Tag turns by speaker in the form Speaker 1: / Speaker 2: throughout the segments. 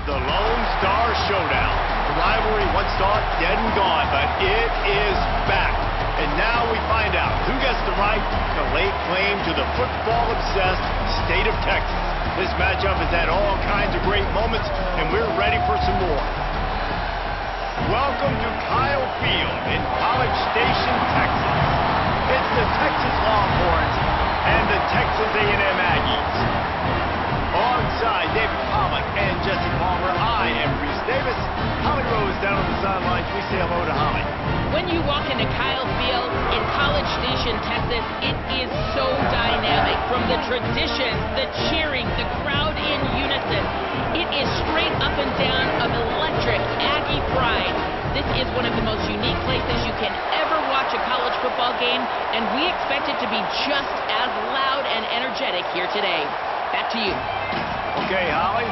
Speaker 1: The Lone Star Showdown. The rivalry once thought dead and gone, but it is back. And now we find out who gets the right to lay claim to the football-obsessed state of Texas. This matchup has had all kinds of great moments, and we're ready for some more. Welcome to Kyle Field in College Station, Texas. It's the Texas Longhorns and the Texas A&M Aggies. Alongside David Pollock and Jesse Palmer, I am Reese Davis. Holly Rose down on the sidelines. We say hello to Holly.
Speaker 2: When you walk into Kyle Field in College Station, Texas, it is so dynamic. From the traditions, the cheering, the crowd in unison, it is straight up and down of electric Aggie pride. This is one of the most unique places you can ever watch a college football game, and we expect it to be just as loud and energetic here today. Back to you.
Speaker 1: Okay, Holly.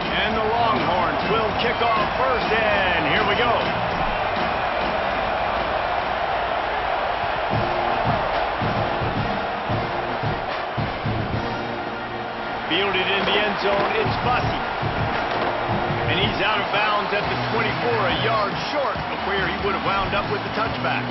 Speaker 1: And the Longhorns will kick off first, and here we go. Fielded in the end zone, it's Bussey. And he's out of bounds at the 24, a yard short of where he would have wound up with the touchback.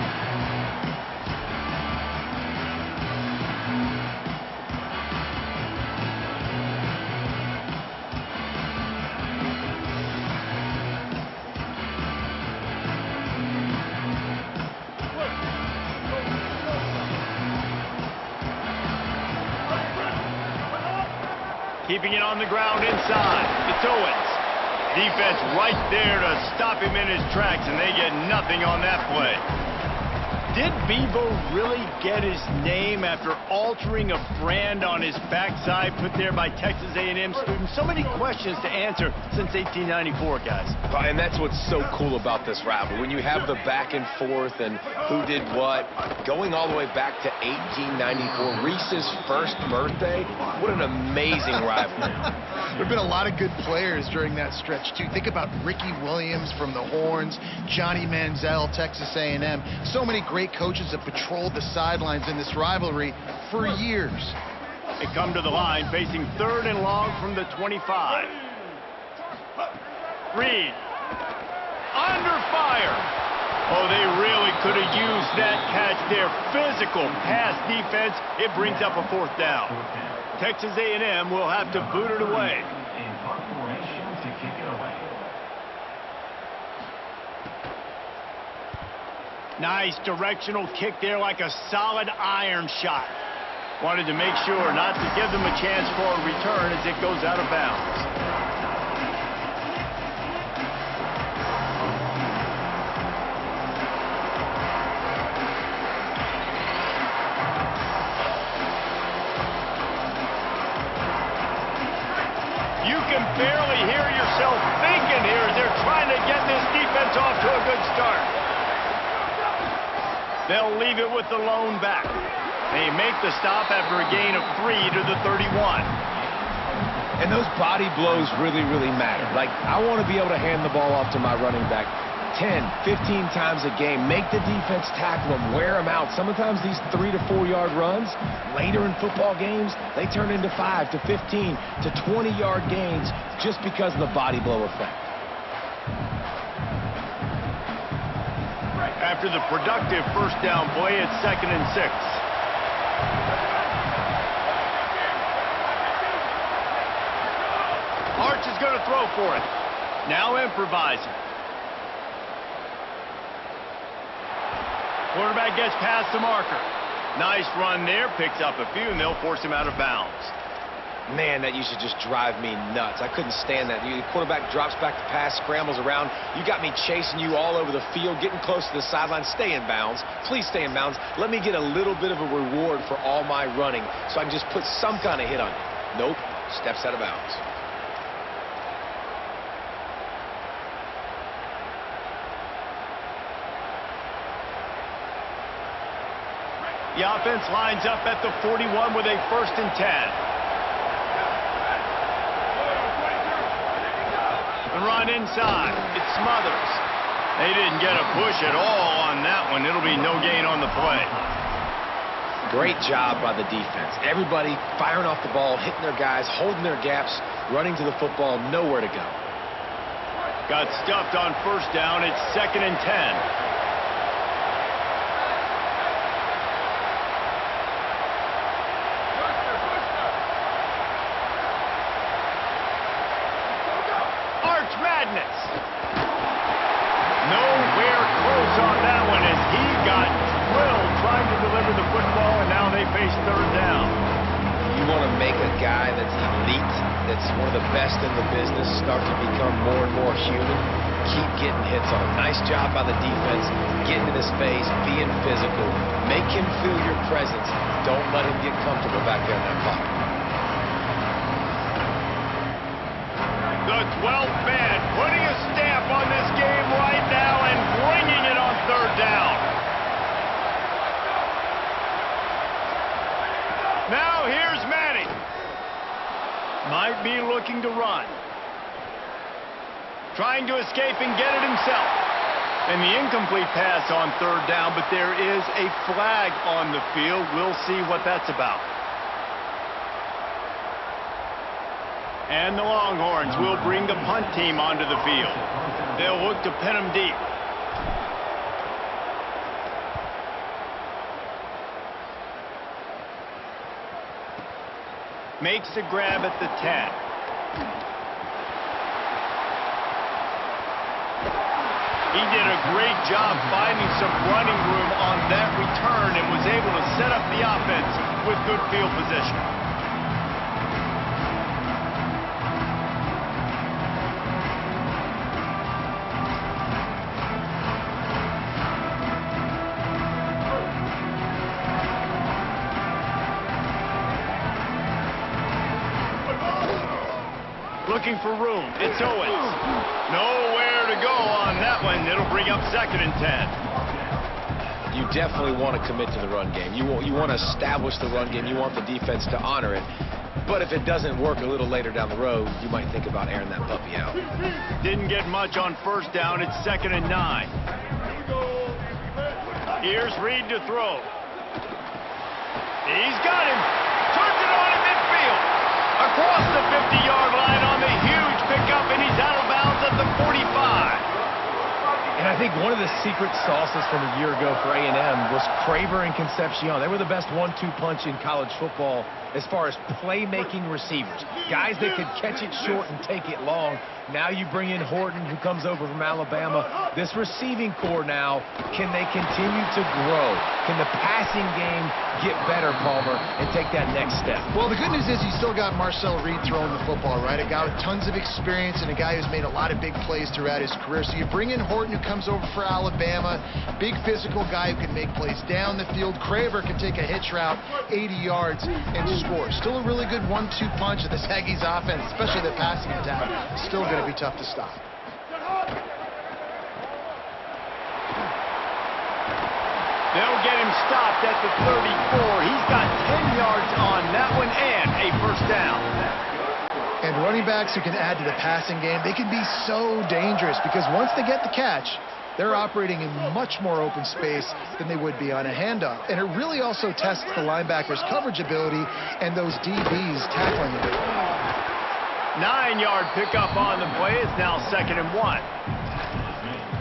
Speaker 1: Keeping it on the ground inside. It's Owens. Defense right there to stop him in his tracks, and they get nothing on that play. Did Bevo really get his name after altering a brand on his backside put there by Texas A&M students? So many questions to answer since 1894, guys.
Speaker 3: And that's what's so cool about this rivalry. When you have the back and forth and who did what, going all the way back to 1894, Reese's first birthday, what an amazing rivalry.
Speaker 4: There have been a lot of good players during that stretch, too. Think about Ricky Williams from the Horns, Johnny Manziel, Texas A&M. So many great coaches have patrolled the sidelines in this rivalry for years.
Speaker 1: They come to the line facing 3rd and long from the 25. Reed under fire. Oh, they really could have used that catch there. Physical pass defense. It brings up a 4th down. Texas A&M will have to boot it away. Nice directional kick there, like a solid iron shot. Wanted to make sure not to give them a chance for a return as it goes out of bounds. You can barely hear yourself thinking here as they're trying to get this defense off to a good start. They'll leave it with the lone back. They make the stop after a gain of 3 to the 31.
Speaker 3: And those body blows really, really matter. Like, I want to be able to hand the ball off to my running back 10, 15 times a game. Make the defense tackle them, wear them out. Sometimes these 3 to 4 yard runs, later in football games, they turn into 5 to 15 to 20-yard gains just because of the body blow effect.
Speaker 1: After the productive 1st down play, it's 2nd and 6. Arch is going to throw for it. Now improvising. Quarterback gets past the marker. Nice run there, picks up a few, and they'll force him out of bounds.
Speaker 3: Man, that used to just drive me nuts. I couldn't stand that. The quarterback drops back to pass, scrambles around. You got me chasing you all over the field, getting close to the sideline. Stay in bounds. Please stay in bounds. Let me get a little bit of a reward for all my running so I can just put some kind of hit on you. Nope. Steps out of bounds.
Speaker 1: The offense lines up at the 41 with a 1st and 10. The run inside. It smothers. They didn't get a push at all on that one. It'll be no gain on the play.
Speaker 3: Great job by the defense. Everybody firing off the ball, hitting their guys, holding their gaps, running to the football, nowhere to go.
Speaker 1: Got stuffed on 1st down. It's 2nd and 10. Nowhere close on that one as he got drilled trying to deliver the football, and now they face 3rd down.
Speaker 3: You want to make a guy that's elite, that's one of the best in the business, start to become more and more human. Keep getting hits on him. Nice job by the defense, getting in his face, being physical. Make him feel your presence. Don't let him get comfortable back there in that pocket.
Speaker 1: The 12th man putting a stamp on this game right now and bringing it on 3rd down. Now here's Manning. Might be looking to run. Trying to escape and get it himself. And the incomplete pass on 3rd down, but there is a flag on the field. We'll see what that's about. And the Longhorns will bring the punt team onto the field. They'll look to pin them deep. Makes the grab at the 10. He did a great job finding some running room on that return and was able to set up the offense with good field position. Looking for room. It's Owens. Nowhere to go on that one. It'll bring up 2nd and 10.
Speaker 3: You definitely want to commit to the run game. You want to establish the run game. You want the defense to honor it. But if it doesn't work a little later down the road, you might think about airing that puppy out.
Speaker 1: Didn't get much on 1st down. It's 2nd and 9. Here's Reed to throw. He's got him. Turns it on in midfield. Across the 50-yard line on the huge pickup, and he's out of bounds at the 45.
Speaker 3: And I think one of the secret sauces from a year ago for A&M was Craver and Concepcion. They were the best 1-2 punch in college football as far as playmaking receivers. Guys that could catch it short and take it long. Now you bring in Horton, who comes over from Alabama. This receiving core now, can they continue to grow? Can the passing game get better, Palmer, and take that next step?
Speaker 4: Well, the good news is you still got Marcel Reed throwing the football, right? A guy with tons of experience and a guy who's made a lot of big plays throughout his career. So you bring in Horton, who comes over for Alabama. Big physical guy who can make plays down the field. Craver can take a hitch route 80 yards and score. Still a really good 1-2 punch of this Aggies offense, especially the passing attack. Still going to be tough to stop.
Speaker 1: They'll get him stopped at the 34. He's got 10 yards on that one and a 1st down.
Speaker 4: And running backs who can add to the passing game, they can be so dangerous because once they get the catch, they're operating in much more open space than they would be on a handoff. And it really also tests the linebackers' coverage ability and those DBs' tackling ability.
Speaker 1: 9-yard pickup on the play. It's now 2nd and 1.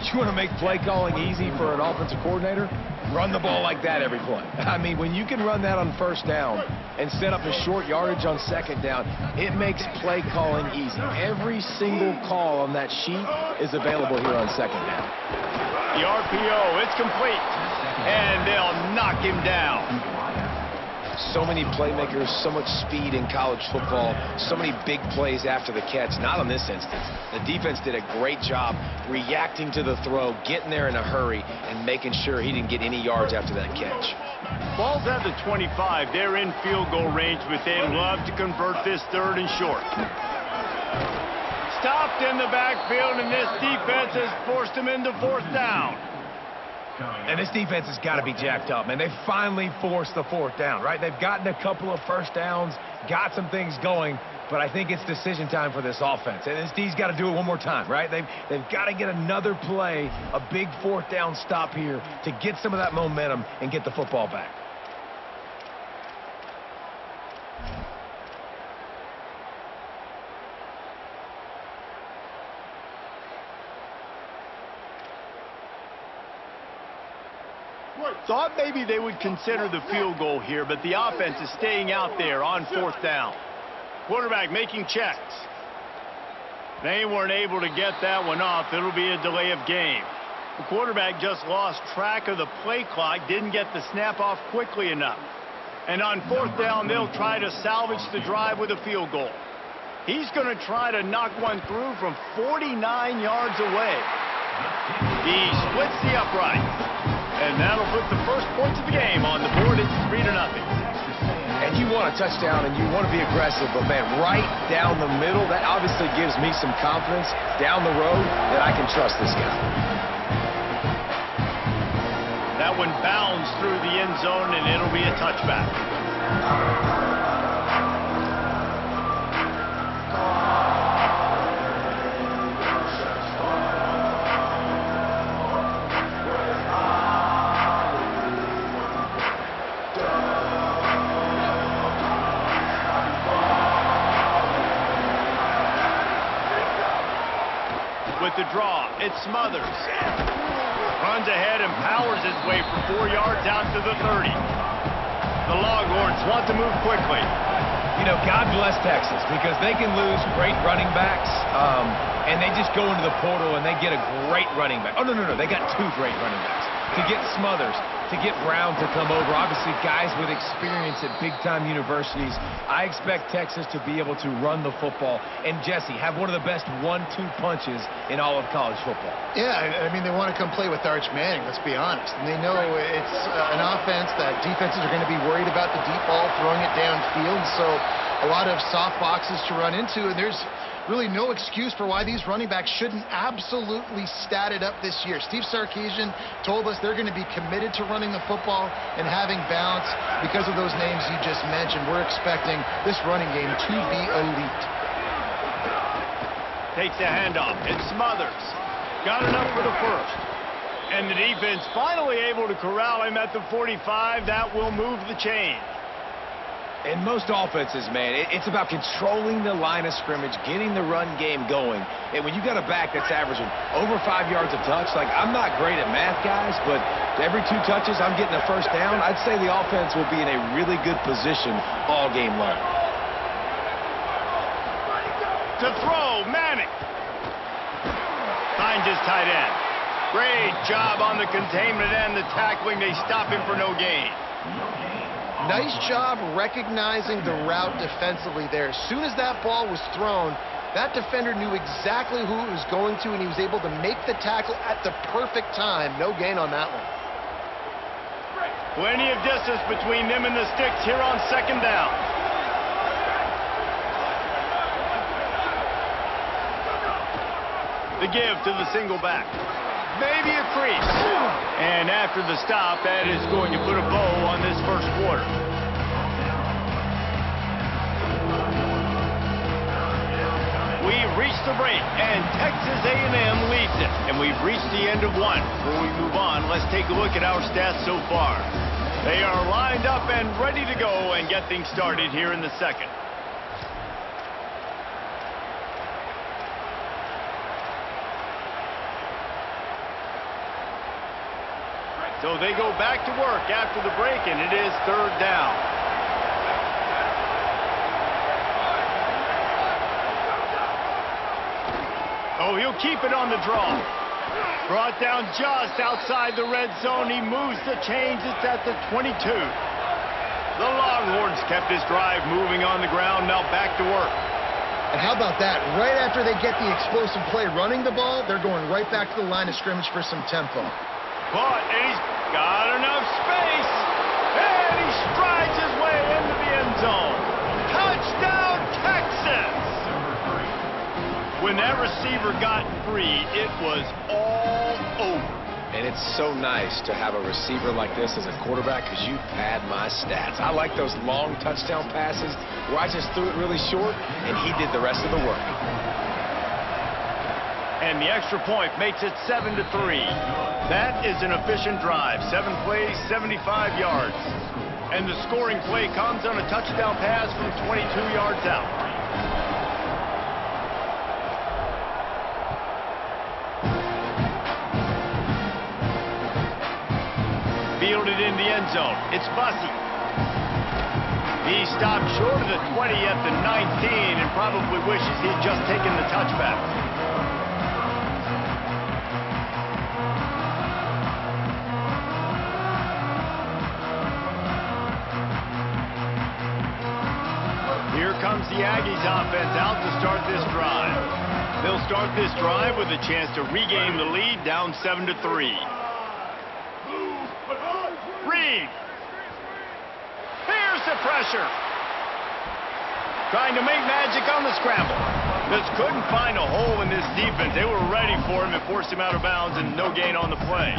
Speaker 3: You want to make play calling easy for an offensive coordinator? Run the ball like that every play. I mean, when you can run that on 1st down and set up a short yardage on 2nd down, it makes play calling easy. Every single call on that sheet is available here on 2nd down.
Speaker 1: The RPO, it's complete. And they'll knock him down.
Speaker 3: So many playmakers, so much speed in college football, so many big plays after the catch. Not in this instance. The defense did a great job reacting to the throw, getting there in a hurry, and making sure he didn't get any yards after that catch.
Speaker 1: Ball's at the 25. They're in field goal range, but they'd love to convert this 3rd and short. Stopped in the backfield, and this defense has forced him into 4th down.
Speaker 3: And this defense has got to be jacked up, man. They finally forced the 4th down, right? They've gotten a couple of first downs, got some things going, but I think it's decision time for this offense. And this D's got to do it one more time, right? They've got to get another play, a big 4th down stop here to get some of that momentum and get the football back.
Speaker 1: Thought maybe they would consider the field goal here, but the offense is staying out there on 4th down. Quarterback making checks. They weren't able to get that one off. It'll be a delay of game. The quarterback just lost track of the play clock, didn't get the snap off quickly enough. And on 4th down, they'll try to salvage the drive with a field goal. He's going to try to knock one through from 49 yards away. He splits the uprights. And that'll put the first points of the game on the board. It's 3-0.
Speaker 3: And you want a touchdown and you want to be aggressive, but man, right down the middle, that obviously gives me some confidence down the road that I can trust this guy.
Speaker 1: That one bounds through the end zone, and it'll be a touchback. With the draw, it's Smothers. Runs ahead and powers his way for 4 yards out to the 30. The Longhorns want to move quickly.
Speaker 3: You know, God bless Texas, because they can lose great running backs, and they just go into the portal and they get a great running back. Oh, no. They got 2 great running backs. To get Smothers, to get Brown to come over, obviously guys with experience at big-time universities. I expect Texas to be able to run the football and, Jesse, have one of the best 1-2 punches in all of college football.
Speaker 4: Yeah, I mean, they want to come play with Arch Manning, let's be honest. And they know it's an offense that defenses are going to be worried about the deep ball, throwing it downfield. So a lot of soft boxes to run into, and there's really no excuse for why these running backs shouldn't absolutely stat it up this year. Steve Sarkisian told us they're going to be committed to running the football and having balance because of those names you just mentioned. We're expecting this running game to be elite.
Speaker 1: Takes the handoff. It's Smothers. Got enough for the first. And the defense finally able to corral him at the 45. That will move the chain.
Speaker 3: In most offenses, man, it's about controlling the line of scrimmage, getting the run game going. And when you got a back that's averaging over 5 yards a touch, like, I'm not great at math, guys, but every 2 touches I'm getting a first down, I'd say the offense will be in a really good position all game long.
Speaker 1: To throw, Manning. Finds his tight end. Great job on the containment and the tackling. They stop him for no gain.
Speaker 4: Nice job recognizing the route defensively there. As soon as that ball was thrown, that defender knew exactly who it was going to, and he was able to make the tackle at the perfect time. No gain on that one.
Speaker 1: Plenty of distance between them and the sticks here on 2nd down. The give to the single back. Maybe a crease. And after the stop, that is going to put a bow on this first quarter. We've reached the break, and Texas A&M leads it. And we've reached the end of one. Before we move on, let's take a look at our stats so far. They are lined up and ready to go and get things started here in the second. So they go back to work after the break, and it is 3rd down. Oh, he'll keep it on the draw. Brought down just outside the red zone. He moves the chains. It's at the 22. The Longhorns kept this drive moving on the ground. Now back to work.
Speaker 4: And how about that? Right after they get the explosive play running the ball, they're going right back to the line of scrimmage for some tempo.
Speaker 1: But he's got enough space. And he strides his way into the end zone. Touchdown, Texas! When that receiver got free, it was all over.
Speaker 3: And it's so nice to have a receiver like this as a quarterback because you pad my stats. I like those long touchdown passes where I just threw it really short and he did the rest of the work.
Speaker 1: And the extra point makes it 7-3. That is an efficient drive. 7 plays, 75 yards. And the scoring play comes on a touchdown pass from 22 yards out. Fielded in the end zone. It's Bussey. He stopped short of the 20 at the 19 and probably wishes he'd just taken the touchback. Here comes the Aggies offense out to start this drive. They'll start this drive with a chance to regain the lead down 7-3. Reed. Here's the pressure. Trying to make magic on the scramble. Just couldn't find a hole in this defense. They were ready for him and forced him out of bounds and no gain on the play.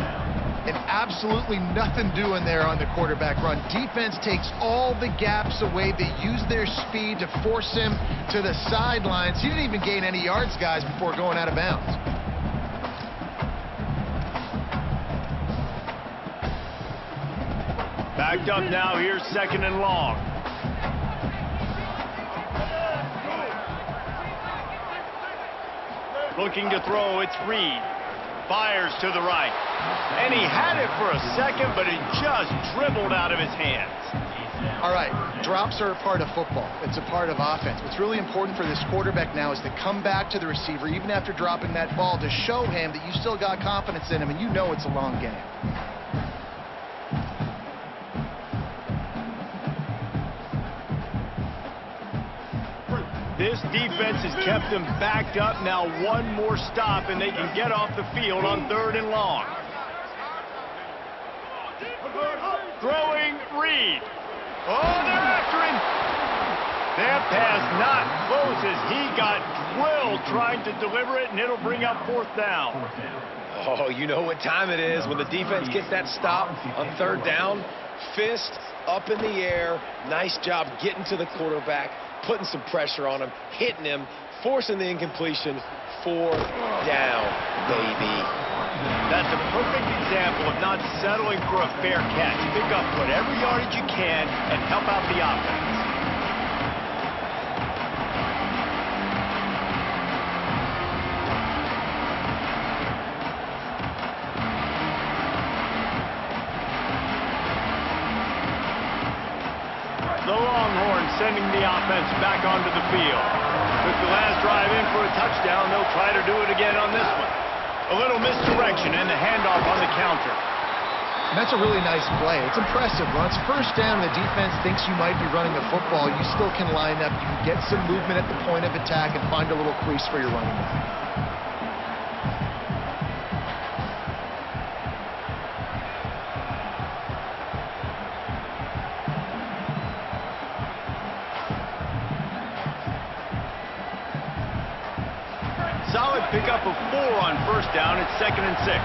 Speaker 4: And absolutely nothing doing there on the quarterback run. Defense takes all the gaps away. They use their speed to force him to the sidelines. He didn't even gain any yards, guys, before going out of bounds.
Speaker 1: Backed up now, here's 2nd and long. Looking to throw, it's Reed. Fires to the right. And he had it for a second, but it just dribbled out of his hands.
Speaker 4: All right, drops are a part of football. It's a part of offense. What's really important for this quarterback now is to come back to the receiver, even after dropping that ball, to show him that you still got confidence in him, and you know it's a long game.
Speaker 1: This defense has kept them backed up. Now one more stop, and they can get off the field on 3rd and long. Throwing Reed. Oh, they're after him. That pass not close as he got drilled trying to deliver it, and it'll bring up 4th down.
Speaker 3: Oh, you know what time it is when the defense gets that stop on 3rd down. Fist up in the air. Nice job getting to the quarterback, putting some pressure on him, hitting him, forcing the incompletion. 4th down, baby.
Speaker 1: That's a perfect example of not settling for a fair catch. Pick up whatever yardage you can and help out the offense. The Longhorns sending the offense back onto the field. Took the last drive in for a touchdown. They'll try to do it again on this one. A little misdirection and the handoff on the counter.
Speaker 4: And that's a really nice play. It's impressive. When it's 1st down, the defense thinks you might be running a football. You still can line up. You can get some movement at the point of attack and find a little crease for your running back.
Speaker 1: Solid pickup of 4 on 1st down. It's 2nd and 6.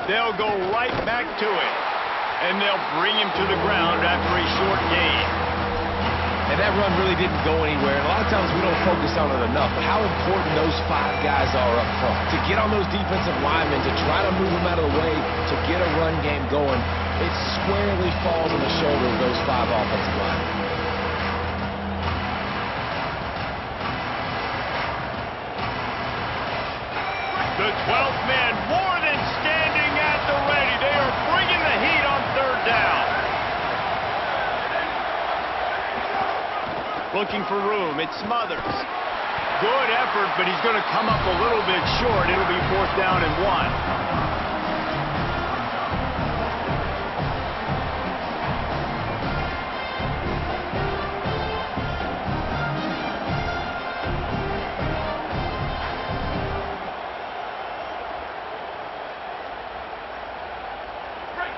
Speaker 1: They'll go right back to it, and they'll bring him to the ground after a short gain.
Speaker 3: And that run really didn't go anywhere. And a lot of times we don't focus on it enough, but how important those 5 guys are up front. To get on those defensive linemen, to try to move them out of the way, to get a run game going, it squarely falls on the shoulder of those 5 offensive linemen.
Speaker 1: The 12th man more than standing at the ready. They are bringing the heat on 3rd down. Looking for room. It's Smothers. Good effort, but he's going to come up a little bit short. It'll be 4th down and 1.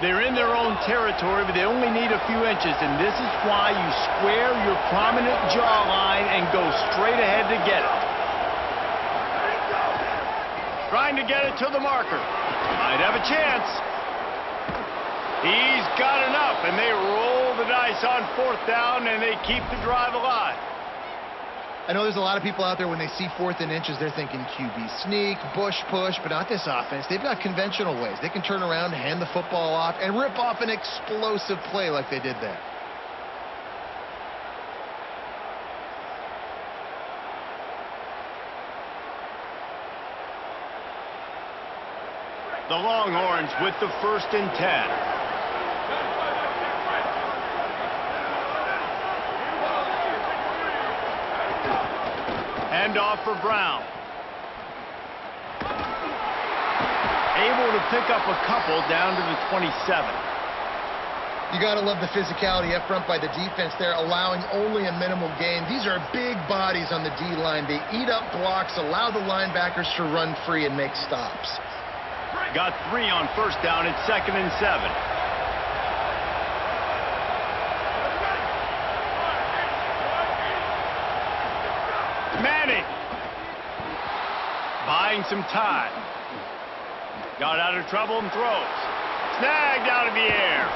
Speaker 1: They're in their own territory, but they only need a few inches, and this is why you square your prominent jawline and go straight ahead to get it. Trying to get it to the marker. Might have a chance. He's got enough, and they roll the dice on 4th down, and they keep the drive alive.
Speaker 4: I know there's a lot of people out there when they see 4th and inches, they're thinking QB sneak, bush push, but not this offense. They've got conventional ways. They can turn around, hand the football off, and rip off an explosive play like they did there.
Speaker 1: The Longhorns with the 1st and 10. Handoff for Brown. Able to pick up a couple down to the 27.
Speaker 4: You got to love the physicality up front by the defense there, allowing only a minimal gain. These are big bodies on the D-line. They eat up blocks, allow the linebackers to run free and make stops.
Speaker 1: Got 3 on 1st down. It's 2nd and 7. Manning buying some time. Got out of trouble and throws. Snagged out of the air.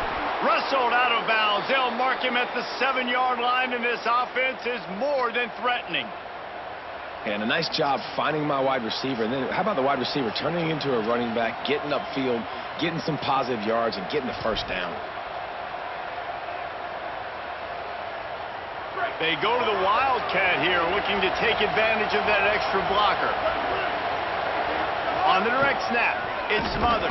Speaker 1: Rustled out of bounds. They'll mark him at the 7-yard line, and this offense is more than threatening.
Speaker 3: And a nice job finding my wide receiver. And then how about the wide receiver turning into a running back, getting upfield, getting some positive yards, and getting the 1st down.
Speaker 1: They go to the Wildcat here, looking to take advantage of that extra blocker. On the direct snap, it's Smothers.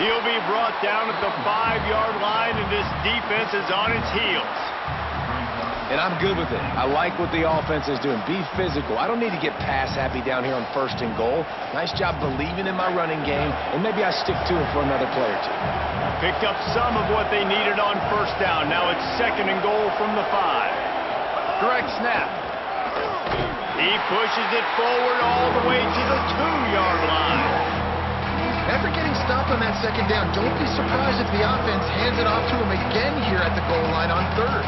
Speaker 1: He'll be brought down at the 5-yard line, and this defense is on its heels.
Speaker 3: And I'm good with it. I like what the offense is doing. Be physical. I don't need to get pass happy down here on 1st and goal. Nice job believing in my running game, and maybe I stick to it for another play or 2.
Speaker 1: Picked up some of what they needed on 1st down. Now it's 2nd and goal from the 5. Direct snap. He pushes it forward all the way to the 2-yard line.
Speaker 4: After getting stopped on that 2nd down, don't be surprised if the offense hands it off to him again here at the goal line on 3rd.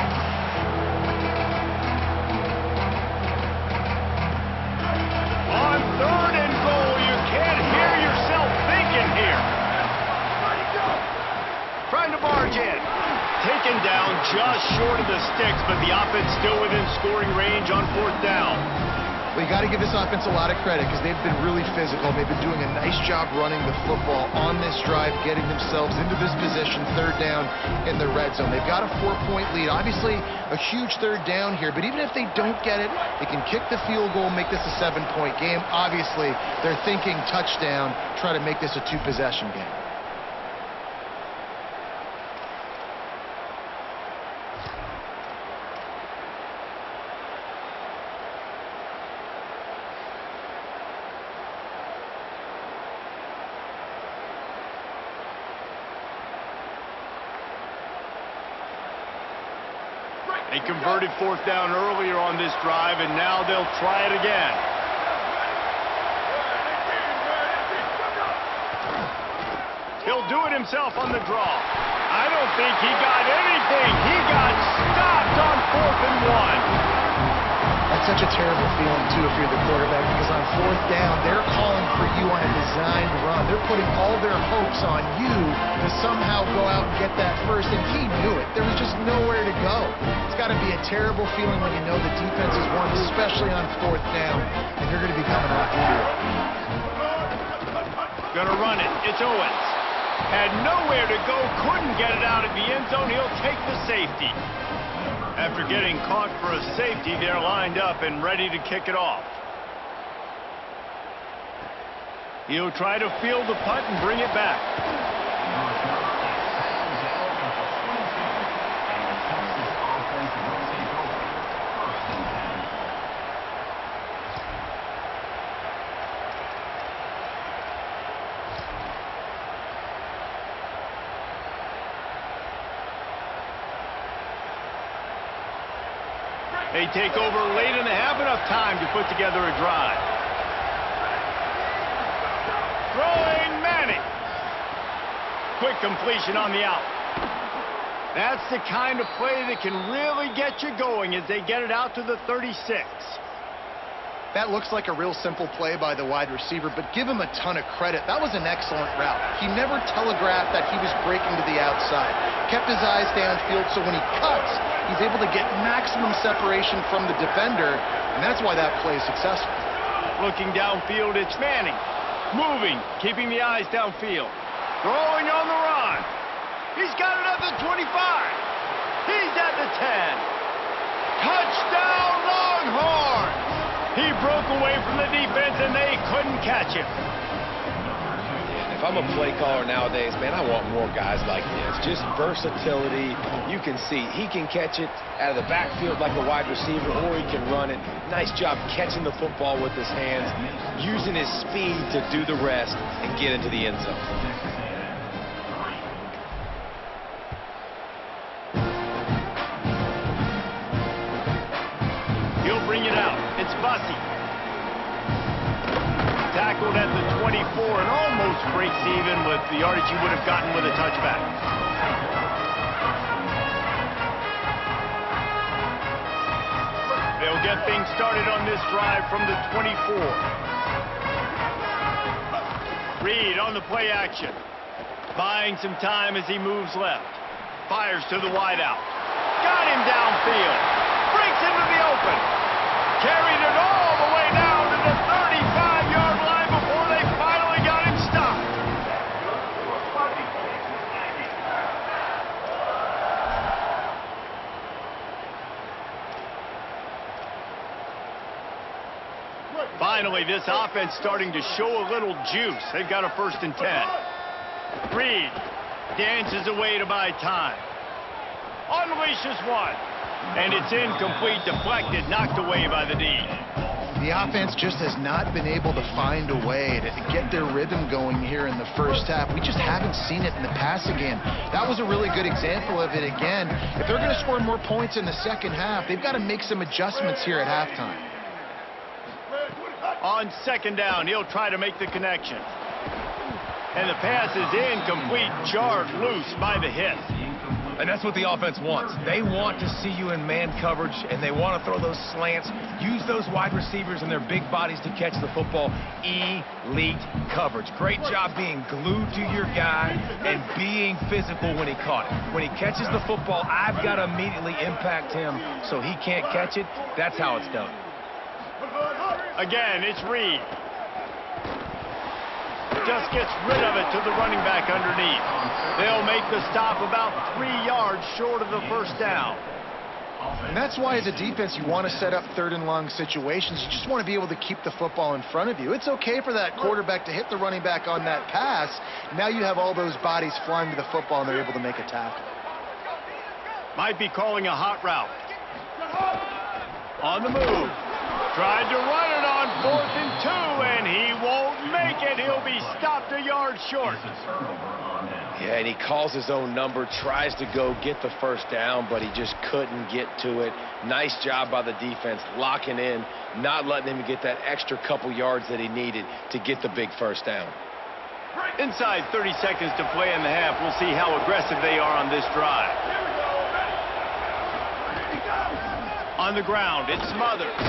Speaker 1: On 3rd and goal, you can't hear yourself thinking here. Trying to barge in. Taken down just short of the sticks, but the offense still within scoring range on 4th down.
Speaker 4: Well, you got to give this offense a lot of credit because they've been really physical. They've been doing a nice job running the football on this drive, getting themselves into this position, 3rd down in the red zone. They've got a 4-point lead. Obviously, a huge 3rd down here, but even if they don't get it, they can kick the field goal, make this a 7-point game. Obviously, they're thinking touchdown, try to make this a 2-possession game.
Speaker 1: They converted 4th down earlier on this drive, and now they'll try it again. He'll do it himself on the draw. I don't think he got anything. He got stopped on 4th and 1.
Speaker 4: That's such a terrible feeling, too, if you're the quarterback, because on 4th down, they're calling for you on a designed run. They're putting all their hopes on you to somehow go out and get that first, and he knew it. There was just nowhere to go. It's got to be a terrible feeling when you know the defense has won, especially on 4th down, and you're going to be coming off the field.
Speaker 1: Gonna run it. It's Owens. Had nowhere to go, couldn't get it out of the end zone. He'll take the safety. After getting caught for a safety, they're lined up and ready to kick it off. He'll try to field the punt and bring it back. They take over late in the half, enough time to put together a drive. Throwing Manning. quick completion on the out. That's the kind of play that can really get you going as they get it out to the 36.
Speaker 4: That looks like a real simple play by the wide receiver, but give him a ton of credit. That was an excellent route. He never telegraphed that he was breaking to the outside. Kept his eyes downfield, so when he cuts, he's able to get maximum separation from the defender, and that's why that play is successful.
Speaker 1: Looking downfield, it's Manning. Moving, keeping the eyes downfield. Throwing on the run. He's got it at the 25. He's at the 10. Touchdown, Longhorns! He broke away from the defense, and they couldn't catch him.
Speaker 3: If I'm a play caller nowadays, man, I want more guys like this. Just versatility. You can see he can catch it out of the backfield like a wide receiver, or he can run it. Nice job catching the football with his hands, using his speed to do the rest and get into the end zone.
Speaker 1: He'll bring it out. It's Bussey. Tackled at the 24 and almost breaks even with the yardage he would have gotten with a touchback. They'll get things started on this drive from the 24. Reed on the play action. Buying some time as he moves left. Fires to the wideout. Got him downfield. Breaks into the open. Carried it all the way down to the 35-yard line before they finally got him stopped. Finally, this offense starting to show a little juice. They've got a 1st and 10. Reed dances away to buy time. Unleashes one. And it's incomplete, deflected, knocked away by the D.
Speaker 4: The offense just has not been able to find a way to get their rhythm going here in the first half. We just haven't seen it in the passing game. That was a really good example of it again. If they're going to score more points in the second half, they've got to make some adjustments here at halftime.
Speaker 1: On 2nd down, he'll try to make the connection. And the pass is incomplete, jarred loose by the hit.
Speaker 3: And that's what the offense wants. They want to see you in man coverage, and they want to throw those slants, use those wide receivers and their big bodies to catch the football. Elite coverage. Great job being glued to your guy and being physical when he caught it. When he catches the football, I've got to immediately impact him so he can't catch it. That's how it's done.
Speaker 1: Again, it's Reed. Just gets rid of it to the running back underneath. They'll make the stop about 3 yards short of the 1st down.
Speaker 4: And that's why, as a defense, you want to set up 3rd and long situations. You just want to be able to keep the football in front of you. It's okay for that quarterback to hit the running back on that pass. Now you have all those bodies flying to the football, and they're able to make a tackle.
Speaker 1: Might be calling a hot route. On the move. Tried to run it on 4th and 2, and he won't make it. He'll be stopped a yard short.
Speaker 3: Yeah, and he calls his own number, tries to go get the 1st down, but he just couldn't get to it. Nice job by the defense, locking in, not letting him get that extra couple yards that he needed to get the big 1st down.
Speaker 1: Inside 30 seconds to play in the half. We'll see how aggressive they are on this drive. On the ground, it's Smothers.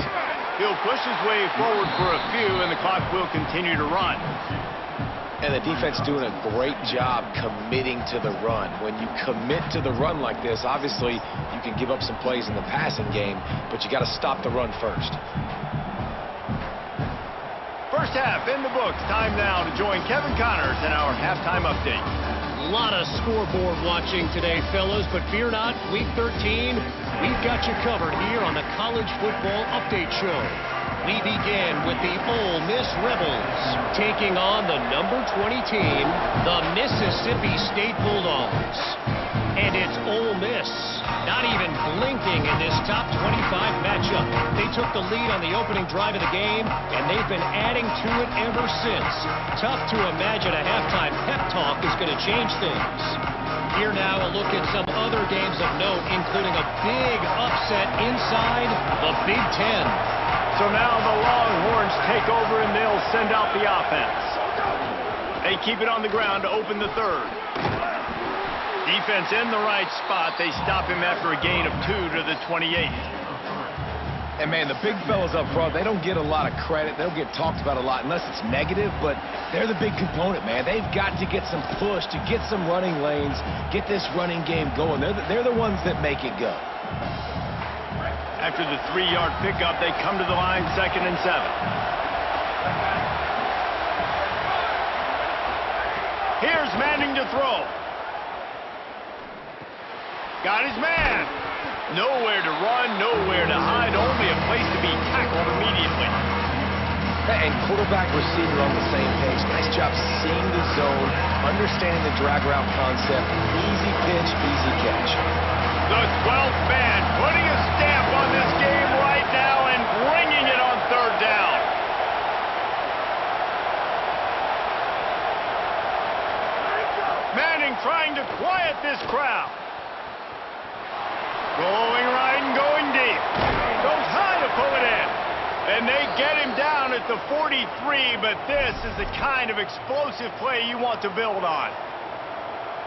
Speaker 1: He'll push his way forward for a few, and the clock will continue to run.
Speaker 3: And the defense doing a great job committing to the run. When you commit to the run like this, obviously you can give up some plays in the passing game, but you got to stop the run first.
Speaker 1: First half in the books. Time now to join Kevin Connors in our halftime update.
Speaker 5: A lot of scoreboard watching today, fellas, but fear not, Week 13, we've got you covered here on the College Football Update Show. We begin with the Ole Miss Rebels taking on the number 20 team, the Mississippi State Bulldogs. And it's Ole Miss not even blinking in this top 25 matchup. They took the lead on the opening drive of the game, and they've been adding to it ever since. Tough to imagine a halftime pep talk is going to change things. Here now, a look at some other games of note, including a big upset inside the Big Ten.
Speaker 1: So now the Longhorns take over, and they'll send out the offense. They keep it on the ground to open the third. Defense in the right spot. They stop him after a gain of 2 to the 28.
Speaker 3: And, man, the big fellas up front, they don't get a lot of credit. They'll get talked about a lot unless it's negative, but they're the big component, man. They've got to get some push, to get some running lanes, get this running game going. They're the ones that make it go.
Speaker 1: After the 3-yard pickup, they come to the line, 2nd and 7. Here's Manning to throw. Got his man. Nowhere to run, nowhere to hide, only a place to be tackled immediately.
Speaker 3: And quarterback receiver on the same page. Nice job seeing the zone, understanding the drag route concept. Easy pitch, easy catch.
Speaker 1: The 12th man putting a stamp on this game right now and bringing it on 3rd down. Manning trying to quiet this crowd. Going right and going deep. Goes high to pull it in. And they get him down at the 43, but this is the kind of explosive play you want to build on.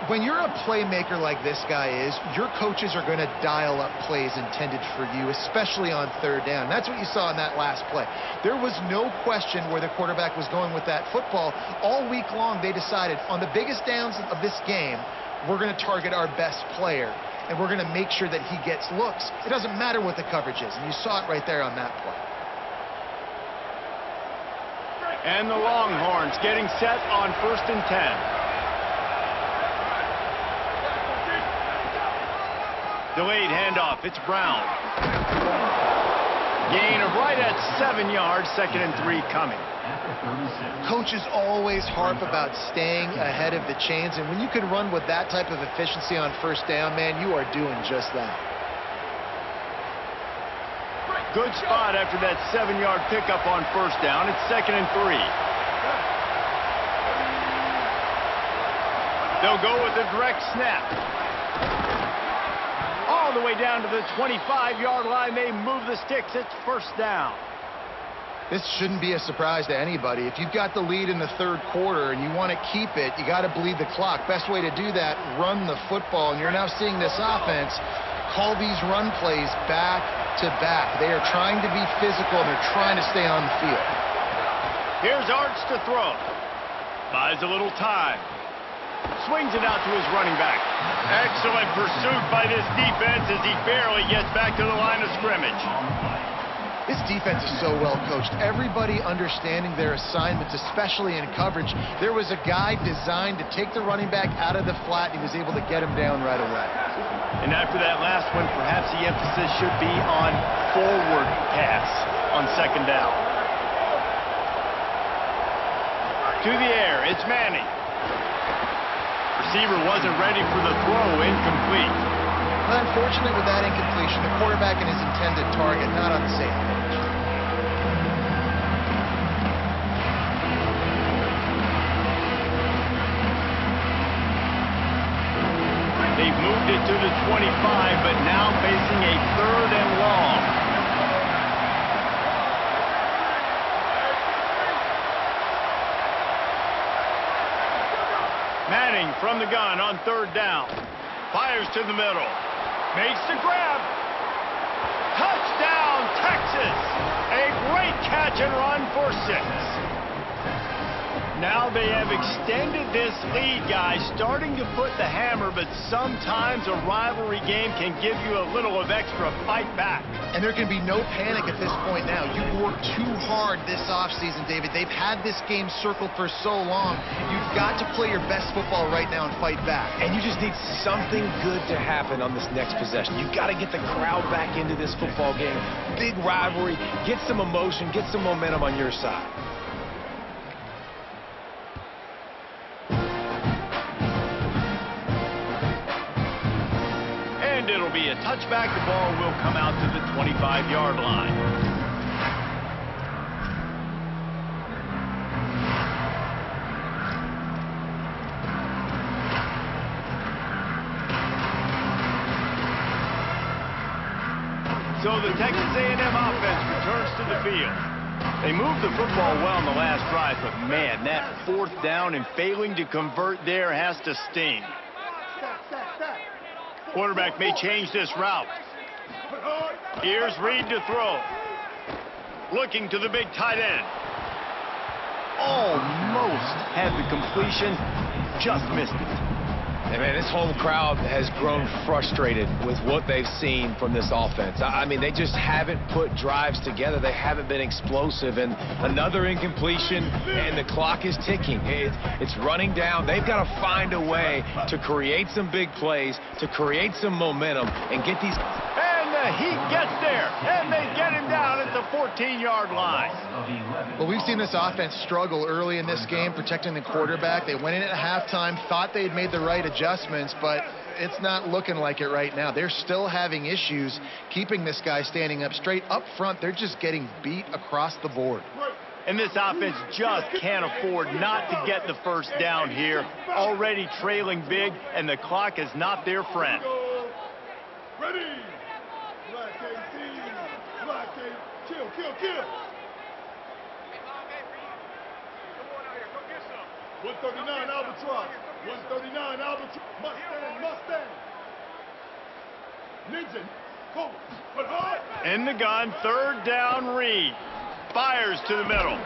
Speaker 4: When you're a playmaker like this guy is, your coaches are going to dial up plays intended for you, especially on 3rd down. That's what you saw in that last play. There was no question where the quarterback was going with that football. All week long, they decided on the biggest downs of this game, we're going to target our best player, and we're going to make sure that he gets looks. It doesn't matter what the coverage is, and you saw it right there on that play.
Speaker 1: And the Longhorns getting set on 1st and 10. Delayed handoff. It's Brown. Gain of right at 7 yards. 2nd and 3 coming.
Speaker 4: Coaches always harp about staying ahead of the chains, and when you can run with that type of efficiency on 1st down, man, you are doing just that.
Speaker 1: Good spot after that 7-yard pickup on 1st down. It's 2nd and 3. They'll go with a direct snap. All the way down to the 25-yard line. They move the sticks. It's 1st down.
Speaker 4: This shouldn't be a surprise to anybody. If you've got the lead in the 3rd quarter and you want to keep it, you got to bleed the clock. Best way to do that, run the football. And you're now seeing this offense call these run plays back to back. They are trying to be physical, and they're trying to stay on the field.
Speaker 1: Here's Arts to throw. Buys a little time. Swings it out to his running back. Excellent pursuit by this defense as he barely gets back to the line of scrimmage.
Speaker 4: This defense is so well coached. Everybody understanding their assignments, especially in coverage. There was a guy designed to take the running back out of the flat, and he was able to get him down right away.
Speaker 1: And after that last one, perhaps the emphasis should be on forward pass on 2nd down. To the air, it's Manning. Receiver wasn't ready for the throw, incomplete.
Speaker 4: Well, unfortunately, with that incompletion, the quarterback and his intended target not on the same page.
Speaker 1: They've moved it to the 25, but now facing a 3rd and long. Manning from the gun on 3rd down. Fires to the middle. Makes the grab. Touchdown, Texas! A great catch and run for 6. Now they have extended this lead, guys, starting to put the hammer, but sometimes a rivalry game can give you a little of extra fight back.
Speaker 4: And there can be no panic at this point now. You've worked too hard this offseason, David. They've had this game circled for so long. You've got to play your best football right now and fight back.
Speaker 3: And you just need something good to happen on this next possession. You've got to get the crowd back into this football game. Big rivalry. Get some emotion. Get some momentum on your side.
Speaker 1: And it'll be a touchback. The ball will come out to the 25-yard line. So the Texas A&M offense returns to the field. They moved the football well in the last drive, but man, that fourth down and failing to convert there has to sting. Quarterback may change this route. Here's Reed to throw. Looking to the big tight end. Almost had the completion, just missed it.
Speaker 3: And man, this whole crowd has grown frustrated with what they've seen from this offense. I mean, they just haven't put drives together. They haven't been explosive. And another incompletion, and the clock is ticking. It's running down. They've got to find a way to create some big plays, to create some momentum, and get these...
Speaker 1: And the Heat gets there, and they get him down at the 14-yard line.
Speaker 4: Well, we've seen this offense struggle early in this game protecting the quarterback. They went in at halftime, thought they'd made the right adjustments, but it's not looking like it right now. They're still having issues keeping this guy standing up straight. Up front, they're just getting beat across the board.
Speaker 1: And this offense just can't afford not to get the first down here. Already trailing big, and the clock is not their friend.
Speaker 6: Ready. Black 18. Black 8. Kill, kill, kill. 139 Albatross. 139 Albatross. Mustang, Mustang. Ninja. Cobra. But hard.
Speaker 1: In the gun, third down, Reed. Fires to the middle.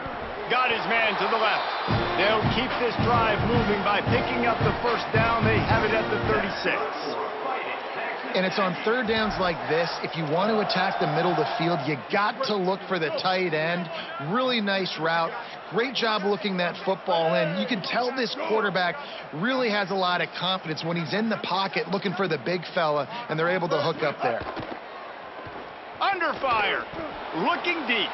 Speaker 1: Got his man to the left. They'll keep this drive moving by picking up the first down. They have it at the 36.
Speaker 4: And it's on third downs like this, if you want to attack the middle of the field, you got to look for the tight end. Really nice route. Great job looking that football in. You can tell this quarterback really has a lot of confidence when he's in the pocket looking for the big fella, and they're able to hook up there.
Speaker 1: Under fire. Looking deep.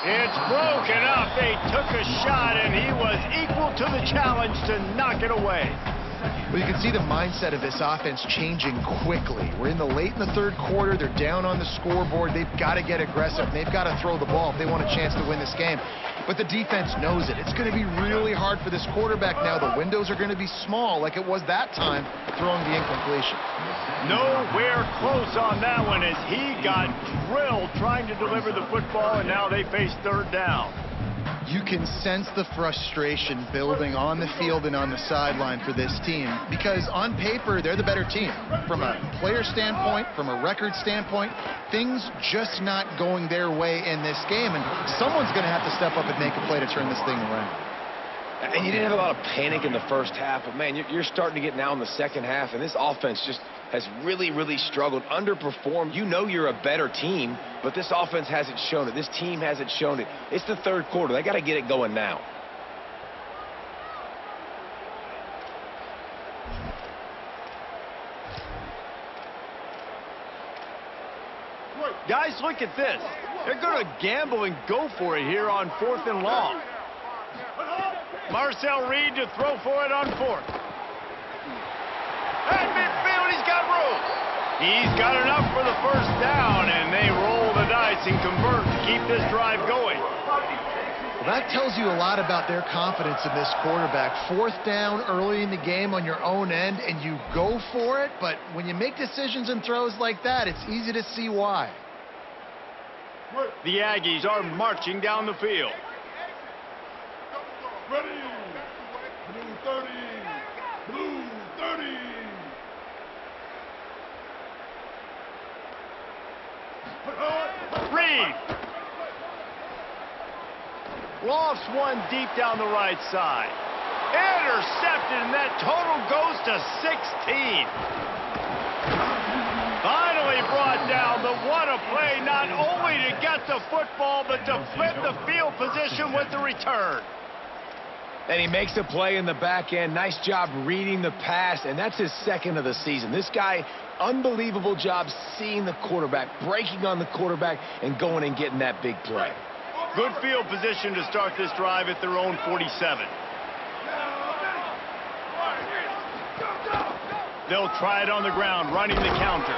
Speaker 1: It's broken up. They took a shot, and he was equal to the challenge to knock it away.
Speaker 4: Well, you can see the mindset of this offense changing quickly. We're in the late in the third quarter. They're down on the scoreboard. They've got to get aggressive. They've got to throw the ball if they want a chance to win this game. But the defense knows it. It's going to be really hard for this quarterback now. The windows are going to be small like it was that time throwing the incompletion.
Speaker 1: Nowhere close on that one as he got drilled trying to deliver the football, and now they face third down.
Speaker 4: You can sense the frustration building on the field and on the sideline for this team because on paper, they're the better team. From a player standpoint, from a record standpoint, things just not going their way in this game, and someone's going to have to step up and make a play to turn this thing around.
Speaker 3: And you didn't have a lot of panic in the first half, but man, you're starting to get now in the second half, and this offense just has really, really struggled, underperformed. You know you're a better team, but this offense hasn't shown it. This team hasn't shown it. It's the third quarter. They got to get it going now.
Speaker 1: Guys, look at this. They're going to gamble and go for it here on 4th and long. Marcel Reed to throw for it on 4th. At midfield, he's got room. He's got enough for the first down, and they roll the dice and convert to keep this drive going.
Speaker 4: Well, that tells you a lot about their confidence in this quarterback. 4th down early in the game on your own end, and you go for it, but when you make decisions and throws like that, it's easy to see why.
Speaker 1: The Aggies are marching down the field.
Speaker 6: Ready. Blue 30. Blue 30.
Speaker 1: Reed. Lofts one deep down the right side. Intercepted, and that total goes to 16. Finally brought down, but what a play, not only to get the football, but to flip the field position with the return.
Speaker 3: And he makes a play in the back end. Nice job reading the pass, and that's his second of the season. This guy, unbelievable job seeing the quarterback, breaking on the quarterback, and going and getting that big play.
Speaker 1: Good field position to start this drive at their own 47. They'll try it on the ground, running the counter.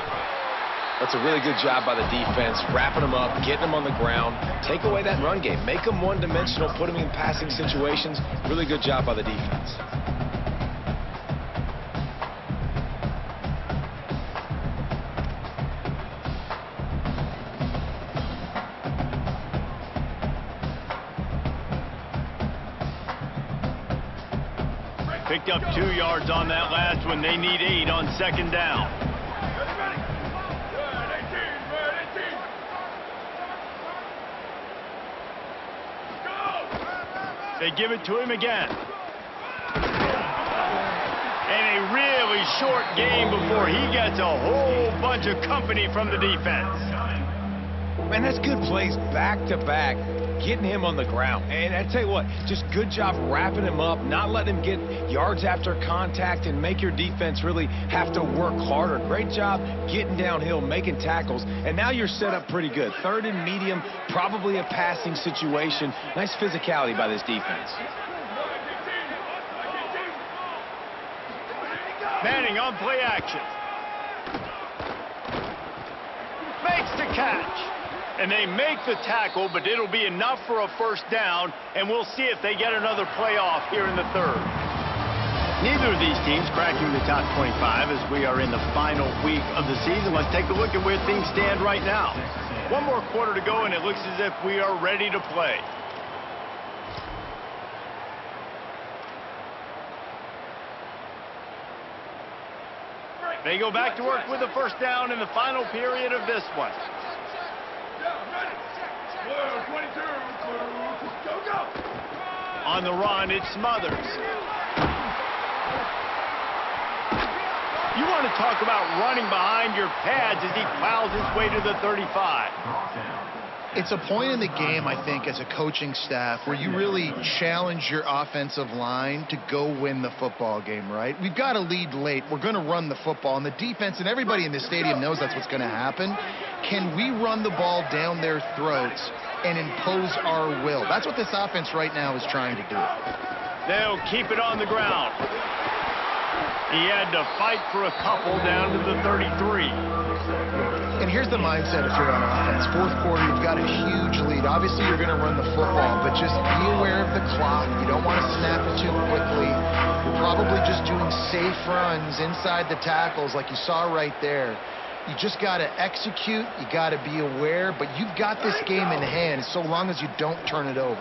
Speaker 3: That's a really good job by the defense, wrapping them up, getting them on the ground. Take away that run game. Make them one-dimensional, put them in passing situations. Really good job by the defense.
Speaker 1: Picked up 2 yards on that last one. They need 8 on second down. They give it to him again. And a really short game before he gets a whole bunch of company from the defense.
Speaker 3: Man, that's good plays back-to-back, getting him on the ground. And I tell you what, just good job wrapping him up, not letting him get yards after contact and make your defense really have to work harder. Great job getting downhill, making tackles, and now you're set up pretty good. Third and medium, probably a passing situation. Nice physicality by this defense.
Speaker 1: Manning on play action. Makes the catch. And they make the tackle, but it'll be enough for a first down, and we'll see if they get another play off here in the third. Neither of these teams cracking the top 25 as we are in the final week of the season. Let's take a look at where things stand right now. One more quarter to go, and it looks as if we are ready to play. They go back to work with a first down in the final period of this one. On the run, it's Smothers. You want to talk about running behind your pads as he plows his way to the 35.
Speaker 4: It's a point in the game, I think, as a coaching staff where you really challenge your offensive line to go win the football game, right? We've got to lead late. We're going to run the football. And the defense and everybody in the stadium knows that's what's going to happen. Can we run the ball down their throats and impose our will? That's what this offense right now is trying to do.
Speaker 1: They'll keep it on the ground. He had to fight for a couple down to the 33.
Speaker 4: And here's the mindset if you're on offense. Fourth quarter, you've got a huge lead. Obviously, you're going to run the football, but just be aware of the clock. You don't want to snap it too quickly. You're probably just doing safe runs inside the tackles like you saw right there. You just got to execute. You got to be aware, but you've got this game in hand so long as you don't turn it over.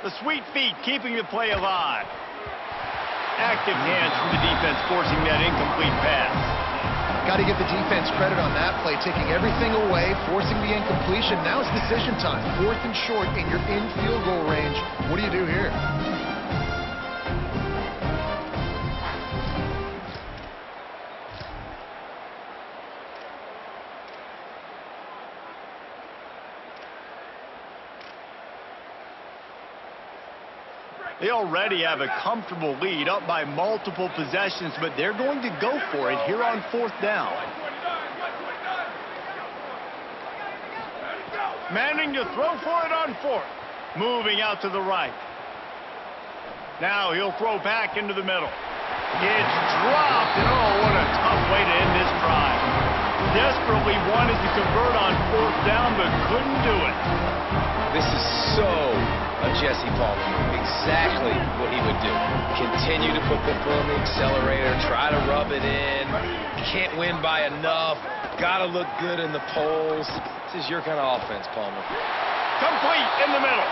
Speaker 1: The sweet feet keeping the play alive. Active hands from the defense forcing that incomplete pass.
Speaker 4: Got to give the defense credit on that play, taking everything away, forcing the incompletion. Now it's decision time. 4th and short, and you're in field goal range. What do you do here?
Speaker 1: They already have a comfortable lead, up by multiple possessions, but they're going to go for it here on 4th down. Manning to throw for it on 4th. Moving out to the right. Now he'll throw back into the middle. It's dropped, and oh, what a tough way to end this drive. Desperately wanted to convert on 4th down, but couldn't do it.
Speaker 3: This is so a Jesse Palmer. Exactly what he would do. Continue to put the foot on the accelerator, try to rub it in. Can't win by enough. Got to look good in the polls. This is your kind of offense, Palmer.
Speaker 1: Complete in the middle.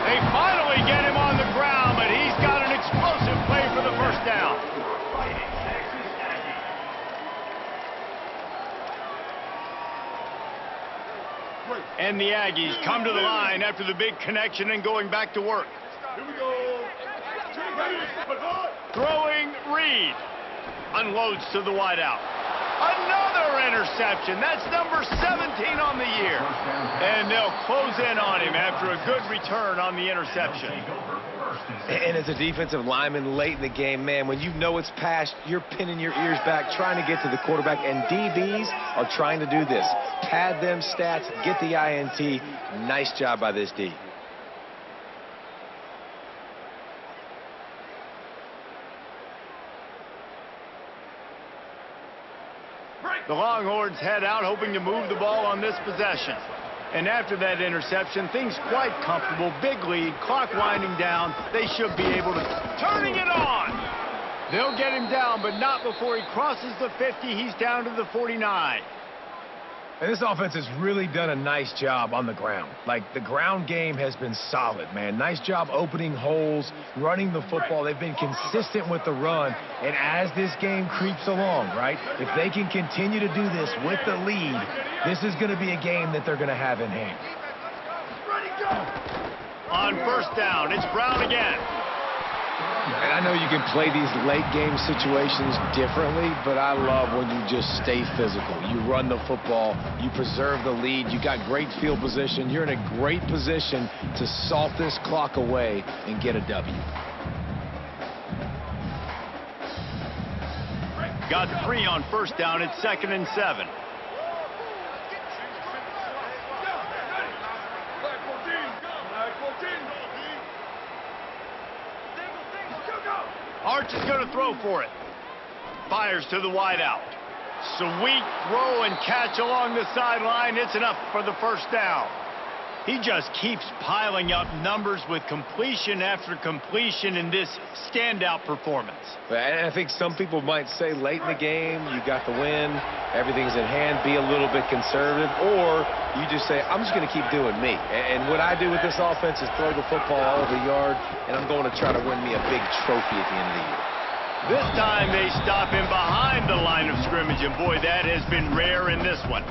Speaker 1: They finally get him on the ground, but he's got an explosive play for the first down. And the Aggies come to the line after the big connection and going back to work.
Speaker 6: Here we go.
Speaker 1: Throwing Reed. Unloads to the wideout. Another interception. That's number 17 on the year. And they'll close in on him after a good return on the interception.
Speaker 3: And as a defensive lineman late in the game, man, when you know it's past, you're pinning your ears back, trying to get to the quarterback, and DBs are trying to do this. Pad them stats, get the INT. Nice job by this D.
Speaker 1: The Longhorns head out, hoping to move the ball on this possession. And after that interception, things quite comfortable. Big lead, clock winding down. They should be able to... Turning it on! They'll get him down, but not before he crosses the 50. He's down to the 49.
Speaker 3: And this offense has really done a nice job on the ground. Like, the ground game has been solid, man. Nice job opening holes, running the football. They've been consistent with the run. And as this game creeps along, right, if they can continue to do this with the lead, this is going to be a game that they're going to have in hand.
Speaker 1: On first down, it's Brown again.
Speaker 3: And I know you can play these late game situations differently, but I love when you just stay physical. You run the football, you preserve the lead, you got great field position, you're in a great position to salt this clock away and get a W.
Speaker 1: Got 3 on first down, it's 2nd and 7. Arch is going to throw for it. Fires to the wideout. Sweet throw and catch along the sideline. It's enough for the first down. He just keeps piling up numbers with completion after completion in this standout performance.
Speaker 3: And I think some people might say late in the game, you got the win, everything's in hand, be a little bit conservative, or you just say, I'm just going to keep doing me. And what I do with this offense is throw the football all over the yard, and I'm going to try to win me a big trophy at the end of the year.
Speaker 1: This time they stop him behind the line of scrimmage, and boy, that has been rare in this one.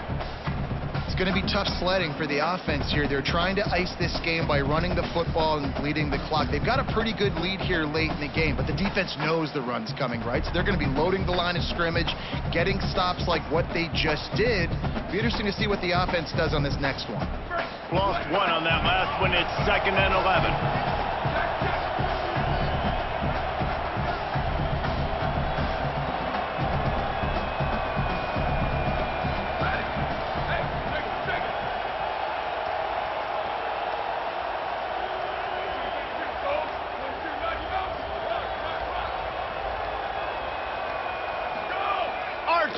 Speaker 4: It's going to be tough sledding for the offense here. They're trying to ice this game by running the football and bleeding the clock. They've got a pretty good lead here late in the game, but the defense knows the run's coming, right? So they're going to be loading the line of scrimmage, getting stops like what they just did. Be interesting to see what the offense does on this next one.
Speaker 1: Lost 1 on that last one. It's 2nd and 11.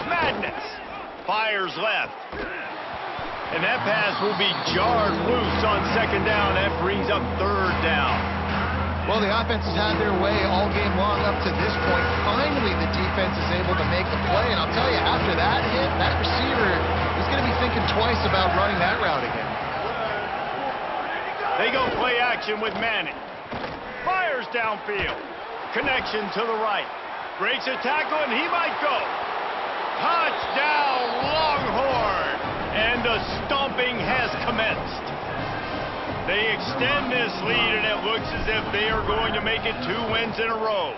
Speaker 1: Madness. Fires left. And that pass will be jarred loose on 2nd down. That brings up 3rd down.
Speaker 4: Well, the offense has had their way all game long up to this point. Finally, the defense is able to make the play. And I'll tell you, after that hit, that receiver is going to be thinking twice about running that route again.
Speaker 1: They go play action with Manning. Fires downfield. Connection to the right. Breaks a tackle, and he might go. Touchdown, Longhorn! And the stomping has commenced. They extend this lead, and it looks as if they are going to make it 2 wins in a row.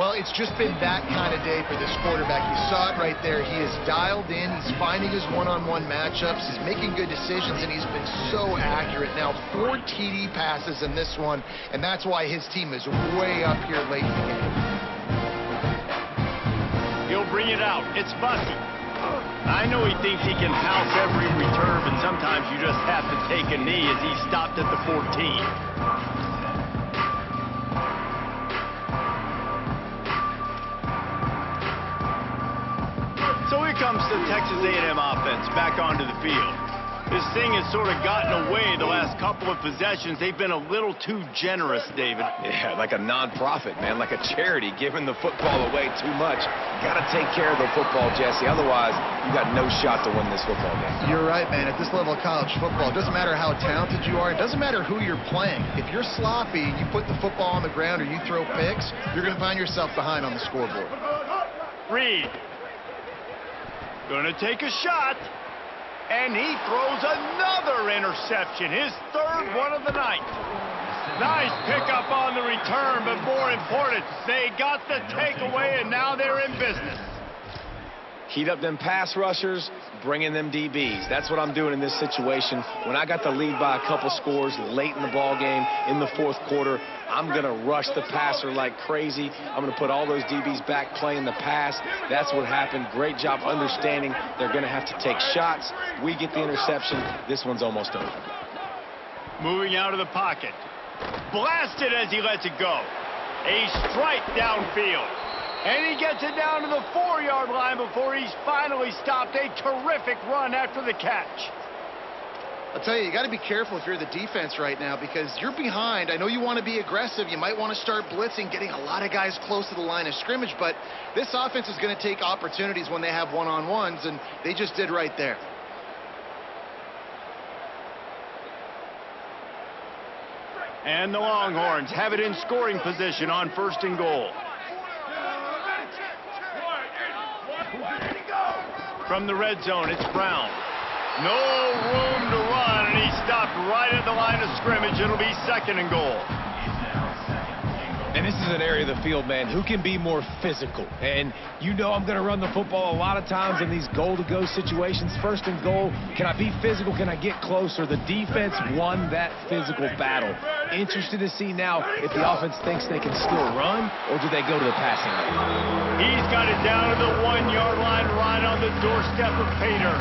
Speaker 4: Well, it's just been that kind of day for this quarterback. You saw it right there. He is dialed in. He's finding his one-on-one matchups. He's making good decisions, and he's been so accurate. Now, 4 TD passes in this one, and that's why his team is way up here late in the game.
Speaker 1: He'll bring it out. It's Bussy. I know he thinks he can pounce every return, but sometimes you just have to take a knee as he stopped at the 14. So here comes the Texas A&M offense back onto the field. This thing has sort of gotten away the last couple of possessions. They've been a little too generous, David.
Speaker 3: Yeah, like a nonprofit, man, like a charity, giving the football away too much. Got to take care of the football, Jesse. Otherwise, you got no shot to win this football game.
Speaker 4: You're right, man. At this level of college football, it doesn't matter how talented you are. It doesn't matter who you're playing. If you're sloppy and you put the football on the ground or you throw picks, you're going to find yourself behind on the scoreboard.
Speaker 1: Reed. Gonna take a shot. And he throws another interception, his 3rd one of the night. Nice pickup on the return, but more important, they got the takeaway, and now they're in business.
Speaker 3: Heat up them pass rushers, bring in them DBs. That's what I'm doing in this situation. When I got the lead by a couple scores late in the ball game, in the 4th quarter, I'm going to rush the passer like crazy. I'm going to put all those DBs back playing the pass. That's what happened. Great job understanding they're going to have to take shots. We get the interception. This one's almost over.
Speaker 1: Moving out of the pocket. Blasted as he lets it go. A strike downfield. And he gets it down to the 4-yard line before he's finally stopped. A terrific run after the catch.
Speaker 4: I'll tell you got to be careful if you're the defense right now because you're behind. I know you want to be aggressive. You might want to start blitzing, getting a lot of guys close to the line of scrimmage, but this offense is going to take opportunities when they have one-on-ones, and they just did right there.
Speaker 1: And the Longhorns have it in scoring position on 1st and goal. From the red zone, it's Brown. No room to run, and he stopped right at the line of scrimmage. It'll be 2nd and goal.
Speaker 3: And this is an area of the field, man, who can be more physical. And you know I'm going to run the football a lot of times in these goal-to-go situations. 1st and goal, can I be physical? Can I get closer? The defense won that physical battle. Interested to see now if the offense thinks they can still run, or do they go to the passing game?
Speaker 1: He's got it down to the 1-yard line right on the doorstep of Pater.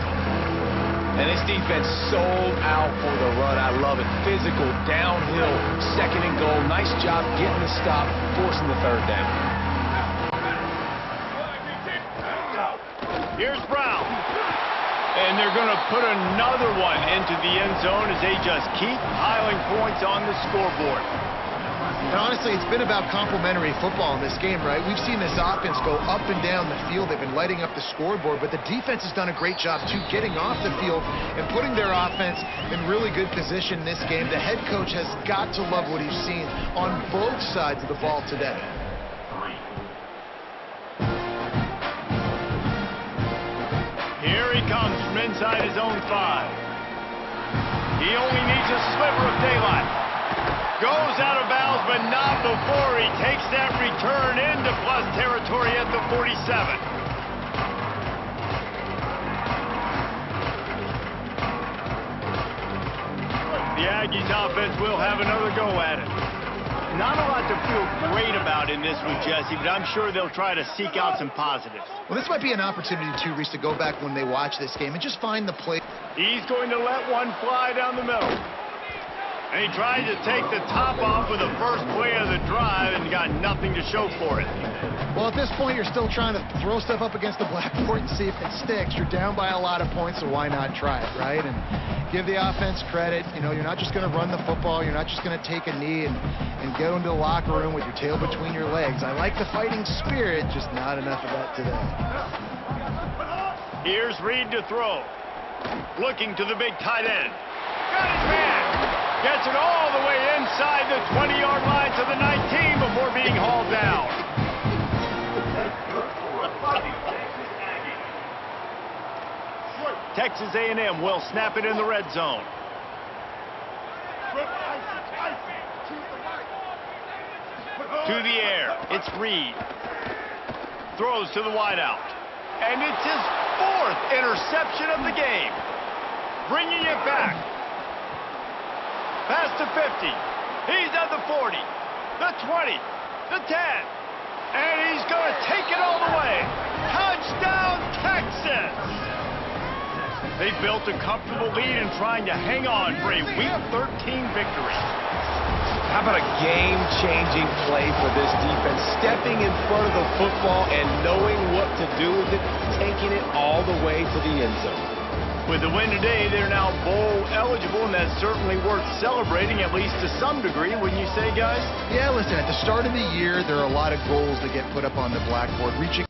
Speaker 3: And this defense sold out for the run. I love it. Physical, downhill, 2nd and goal. Nice job getting the stop, forcing the 3rd down.
Speaker 1: Here's Brown. And they're going to put another one into the end zone as they just keep piling points on the scoreboard.
Speaker 4: And honestly, it's been about complementary football in this game, right? We've seen this offense go up and down the field. They've been lighting up the scoreboard, but the defense has done a great job, too, getting off the field and putting their offense in really good position in this game. The head coach has got to love what he's seen on both sides of the ball today.
Speaker 1: Here he comes from inside his own 5. He only needs a sliver of daylight. Goes out of bounds, but not before he takes that return into plus territory at the 47. The Aggies offense will have another go at it. Not a lot to feel great about in this one, Jesse, but I'm sure they'll try to seek out some positives.
Speaker 4: Well, this might be an opportunity, too, Reese, to go back when they watch this game and just find the play.
Speaker 1: He's going to let one fly down the middle. And he tried to take the top off with the first play of the drive and got nothing to show for it.
Speaker 4: Well, at this point, you're still trying to throw stuff up against the blackboard and see if it sticks. You're down by a lot of points, so why not try it, right? And give the offense credit. You know, you're not just going to run the football. You're not just going to take a knee and go into the locker room with your tail between your legs. I like the fighting spirit, just not enough of that today.
Speaker 1: Here's Reed to throw. Looking to the big tight end. Got his man. Gets it all the way inside the 20-yard line to the 19 before being hauled down. Texas A&M will snap it in the red zone. To the air, it's Reed. Throws to the wideout. And it's his 4th interception of the game. Bringing it back. Past the 50. He's at the 40, the 20, the 10. And he's going to take it all the way. Touchdown, Texas! They built a comfortable lead and trying to hang on for a Week 13 victory.
Speaker 3: How about a game-changing play for this defense? Stepping in front of the football and knowing what to do with it, taking it all the way to the end zone.
Speaker 1: With the win today, they're now bowl eligible, and that's certainly worth celebrating, at least to some degree, wouldn't you say, guys?
Speaker 4: Yeah, listen, at the start of the year, there are a lot of goals that get put up on the blackboard. Reaching